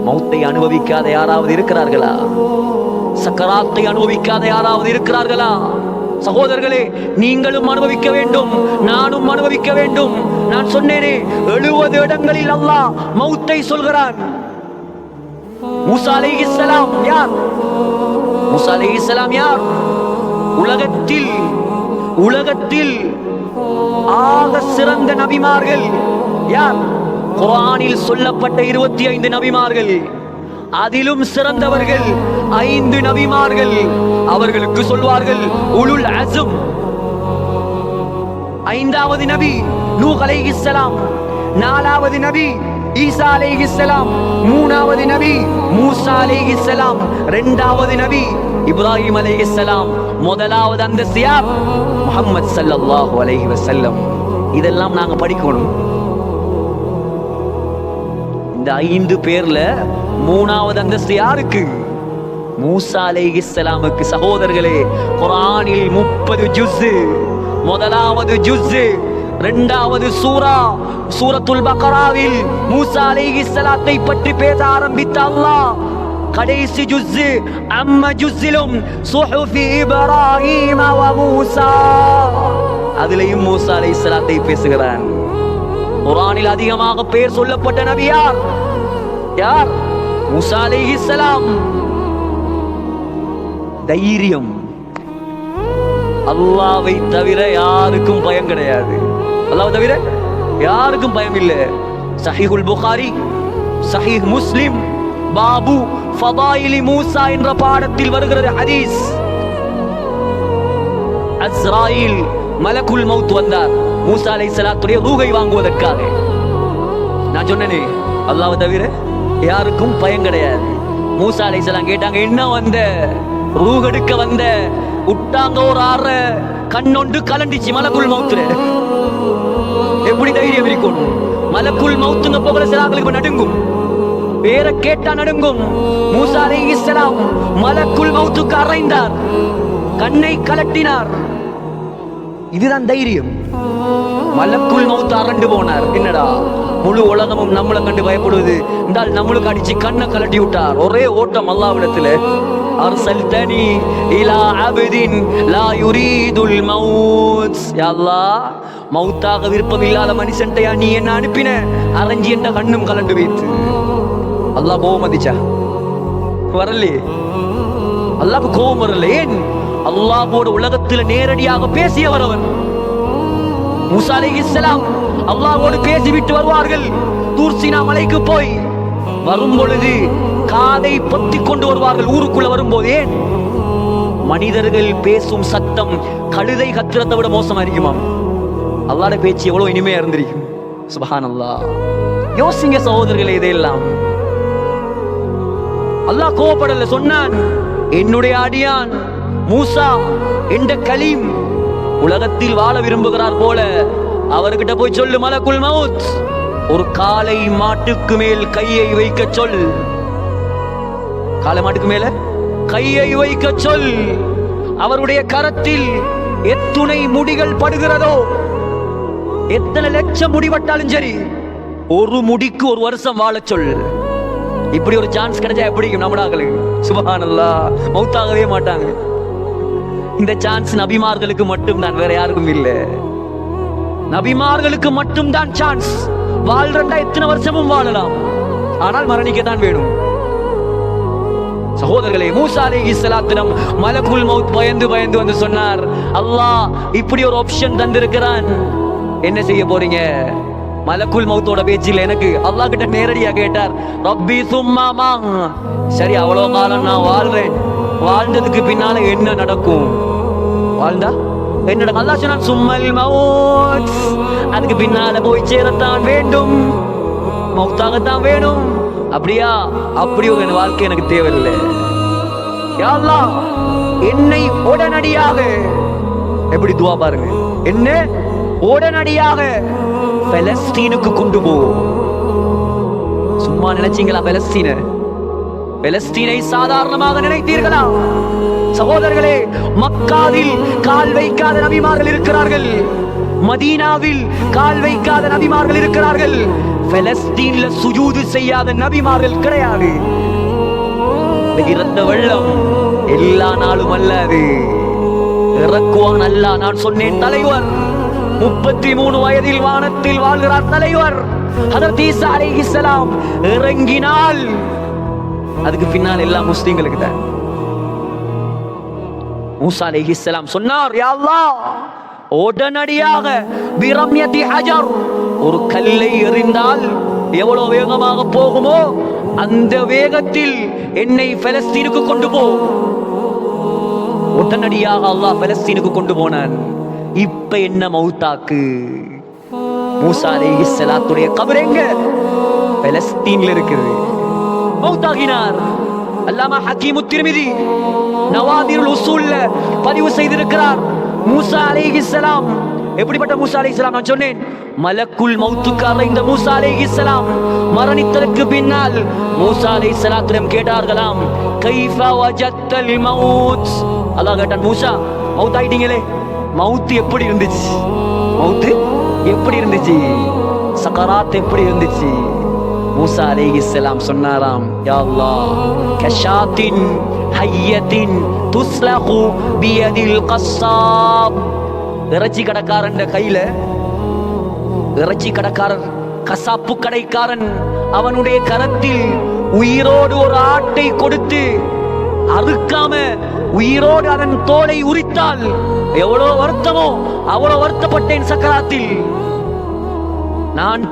மௌத்தை அனுபவிக்காத யாராவது இருக்கிறார்களா? சக்கராத்தை அனுபவிக்காத யாராவது இருக்கிறார்களா? சகோதரர்களே, நீங்களும் அனுபவிக்க வேண்டும், நானும் அனுபவிக்க வேண்டும். நான் சொன்னேனே, 70 இடங்களில் அல்லாஹ் மௌத்தை சொல்கிறான். மூசா அலைஹிஸ்ஸலாம் யார்? மூசா அலைஹிஸ்ஸலாம் யார்? உலகத்தில் ஆக சிறந்த நபிமார்கள் யார்? குர்ஆனில் சொல்லப்பட்ட 25 நபிமார்கள், அதிலும் சிறந்தவர்கள் 5 நபிமார்கள். அவர்களுக்கு சொல்வார்கள் உலுல் அஸ்ம். 5வது நபி நூஹ் அலைஹிஸ்ஸலாம், 4வது நபி ஈசா அலைஹிஸ்ஸலாம், 3வது நபி மூசா அலைஹிஸ்ஸலாம், 2வது நபி இப்ராஹிம் அலைஹிஸ்ஸலாம், 1வது அந்த சியாப் முஹம்மது ஸல்லல்லாஹு அலைஹி வஸல்லம். இதெல்லாம் நாங்க படிக்கணும். இந்த 5 பேர்ல 3வது அந்தஸ்து யாருக்கு? மூசா அலைஹிஸ்ஸலாமுக்கு. சகோதரர்களே, குர்ஆனில் 30 ஜுஸ். 1வது ஜுஸ் 2வது சூரத்துல் பக்ராவில் மூசா அலைஹிஸ்ஸலாத்தை பற்றி பேச ஆரம்பித்த அல்லாஹ் கடைசி ஜுஸ் அம்ம ஜுஸ்ஸிலும் சுஹுஃபி இப்ராஹீம் வ மூசா, அதிலேயும் மூசா அலைஹிஸ்ஸலாத்தை பேசுகிறான். குர்ஆனில் அதிகமாக பேர் சொல்லப்பட்ட நபி யார்? மூசா அலைஹிஸ்ஸலாம். தைரியம். அல்லாஹ்வை தவிர யாருக்கும் பயம் கிடையாது. அல்லாஹ்வை தவிர யாருக்கும் பயம் இல்லை. சஹீஹுல் புகாரி, சஹீஹ் முஸ்லிம், பாபு ஃபதாயிலி மூசா என்ற பாடத்தில் வருகிறது ஹதீஸ். அஸ்ராயில் மலக்குல் மௌத் வந்தார் மூசா அலைஹிஸ்ஸலாத்துடைய ரூஹை வாங்குவதற்காக. நான் சொன்னேனே, அல்லாஹ்வை தவிர யாருக்கும் பயம் கிடையாது. மூசா அலைஹிஸ்ஸலாம் கேட்டாங்க, என்ன வந்த? ரூஹ் எடுக்க வந்த. உட்டாங்க ஒரு 6 கண்ணொண்டு கலண்டிச்சு மலக்குல் மௌத்துல. எப்படி தைரியம் இருக்கும்? மலக்குல் மௌத்துங்க போகிற சிலாக்களுக்கு நடுங்கும், பேரை கேட்டா நடுங்கும். மூசா அலைஹிஸ்ஸலாம் மலக்குல் மௌத்துக்கு அறைந்தார், கண்ணை கலட்டினார். இதுதான் தைரியம். மலக்குல் மௌத் அரண்டு போனார். என்னடா, முழு உலகமும் நம்மளை கண்டு பயப்படுவது, இருந்தால் நம்மளுக்கு அடிச்சு கண்ணை கலட்டி விட்டார். ஒரே ஓட்டம் அல்லாஹ்விடத்துல. அர்சல்தனி இலா அப்தின் லா யுரீதுல் மௌத். யா அல்லாஹ், மௌத்தாக விருப்பம் இல்லாத மனுஷன்டையா நீ என்ன அனுப்பின? அரஞ்சி என்ற கண்ணும் கலண்டு வைத்து. அல்லாஹ் கோபம் வந்துச்சா? வரலே. அல்லாஹ்க்கு கோபம் வரல. ஏன்? அல்லாஹ்வோட உலகத்தில் நேரடியாக பேசியவர் அவர். மூசா அலைஹிஸ்ஸலாம் அல்லாஹ்வோடு பேசிவிட்டு வருவார்கள். தூர் சீனா மலைக்கு போய் வரும் பொழுது காதை பொத்திக் கொண்டு வருவார்கள் ஊருக்குள்ள வரும்போது. ஏன்? மனிதர்கள் பேசும் சத்தம் கழுதை கத்திரத்தை விட மோசமா இருக்குமா? அல்லாஹ்வோட பேச்சு எவ்வளவு இனிமையா இருந்திருக்கும். சுப்ஹானல்லாஹ். யோசிங்க சகோதரர்களே, இதையெல்லாம் அல்லாஹ் கோபப்படல. சொன்னான், என்னுடைய அடியான் மூசா என்ற கலீம் உலகத்தில் வாழ விரும்புகிறார் போல அவர்கிட்ட போய் சொல்லு, மலக்குல் மௌத் ஒரு காளை மாட்டுக்கு மேல் கையை வைக்க சொல். காளை மாட்டுக்கு மேல கையை வைக்க சொல். அவருடைய கரத்தில் எத்துணை முடிகள் படுகிறதோ, எத்தனை லட்சம் முடிவட்டாலும் சரி, ஒரு முடிக்கு 1 வருஷம் வாழ சொல். இப்படி ஒரு சான்ஸ் கிடைச்சா எப்படி நம்மளாங்களுக்கு? சுப்ஹானல்லாஹ். மௌத்தாகவே மாட்டாங்க. இந்த சான்ஸ் நபிமார்களுக்கு மட்டும்தான், வேற யாருக்கும் இல்லை. நபிமார்களுக்கு மட்டும்தான் சான்ஸ். வாழ்றா எத்தனை வருஷமும் வாழலாம், ஆனால் மரணிக்கத்தான் வேணும். சகோதரர்களே, மூசா அலைஹிஸ்ஸலாத்திடம் மலக்குல் மௌத் பயந்து வந்து சொன்னார், அல்லாஹ் இப்படி ஒரு ஆப்ஷன் தந்திருக்கிறான், என்ன செய்ய போறீங்க? மலக்குல் மௌத்தோட பேச்சில் எனக்கு அல்லாஹ் கிட்ட நேரடியா கேட்டார், ரப்பி சும்மா. சரி, அவ்வளவு காலம் நான் வாழ்றேன், வாழ்ந்ததுக்கு பின்னால என்ன நடக்கும்? வாழ்ந்தா என்ன? அல்லாஹ் சொன்னான், சும்மல் மௌத், அதுக்கு பின்னால போய் சேரத்தான் வேண்டும், மௌத்தாகத்தான் வேணும். அப்படியா? அப்படி ஒரு வாழ்க்கை எனக்கு தேவையில்லை. யா அல்லாஹ், என்னை உடனடியாக, எப்படி துவா பாருங்க, என்ன உடனடியாக பலஸ்தீனுக்கு கொண்டு போ. சும்மா நினைச்சீங்களா? பலஸ்தீனை சாதாரணமாக நினைத்தீர்களா? சகோதரர்களே, மக்காவில் கால் வைக்காத நபிமார்கள் இருக்கிறார்கள், மதீனாவில் கால் வைக்காத நபிமார்கள் இருக்கிறார்கள், பலஸ்தீன்ல சுஜூது செய்யாத நபிமார்கள் கிடையாது. இறந்த வெள்ளம் எல்லா நாளும் அல்லாது இறக்குவான் அல்லாஹ். நான் சொன்னேன் தலைவர் 33 வயதில் வானத்தில் வாழ்கிறார் தலைவர் ஹதரத் ஈசா அலைஹிஸ்ஸலாம். இறங்கினால் அதுக்கு பின்னால் எல்லாம் முஸ்லிம்களுக்கு தான். மூசா அலைஹிஸ்ஸலாம் சொன்னார், யா அல்லாஹ், உடனடியாக பிரம்யதி ஹஜர், ஒரு கல்லை எறிந்தால் எவ்வளவு வேகமாக போகுமோ அந்த வேகத்தில் என்னை பலஸ்தீனுக்கு கொண்டு போ. உடனடியாக அல்லாஹ் பலஸ்தீனுக்கு கொண்டு போனான். இப்ப என்ன மௌத்தாக்கு? மூசா அலைஹிஸ்ஸலாத்துடைய கபர் எங்க? பலஸ்தீன்ல இருக்குது. மௌத்தாகினார். அல்லாமா ஹக்கீமு திர்மிதி நவாதிருல் உசூல்ல பதிவு செய்திருக்கிறார். மூசா அலைஹிஸ்ஸலாம் எப்படிப்பட்ட மூசா அலைஹிஸ்ஸலாம்? நான் சொன்னேன், மலக்குல் மௌத்துக்கார இந்த மூசா அலைஹிஸ்ஸலாம் மரணித்ததற்கு பின்னால் மூசா அலைஹிஸ்ஸலாத்திடம் கேட்டார்களாம், கைஃப வஜத்தல் மௌத். அல்லாஹ் கேட்டான், மூசா மௌத் ஆயிட்டீங்களே, மௌத் எப்படி இருந்துச்சு? மௌத் எப்படி இருந்துச்சு? சக்கராத் எப்படி இருந்துச்சு? மூசா அலைஹிஸ்ஸலாம் சொன்னாராம், யா அல்லாஹ், கஷாத்தின் ஹய்யத்தின் துஸ்லஹு பியதில் கஸ்ஸாப். இறைச்சி கடைக்காரன் கையில, இறைச்சி கடைக்காரர் கசாப்பு கடைக்காரன் அவனுடைய கரத்தில் உயிரோடு ஒரு ஆட்டை கொடுத்து அறுக்காம உயிரோடு அதன் தோலை உரித்தால் எவ்வளவு வருத்தமோ அவ்வளவு வருத்தப்பட்டேன் சக்கராத்தில். நான்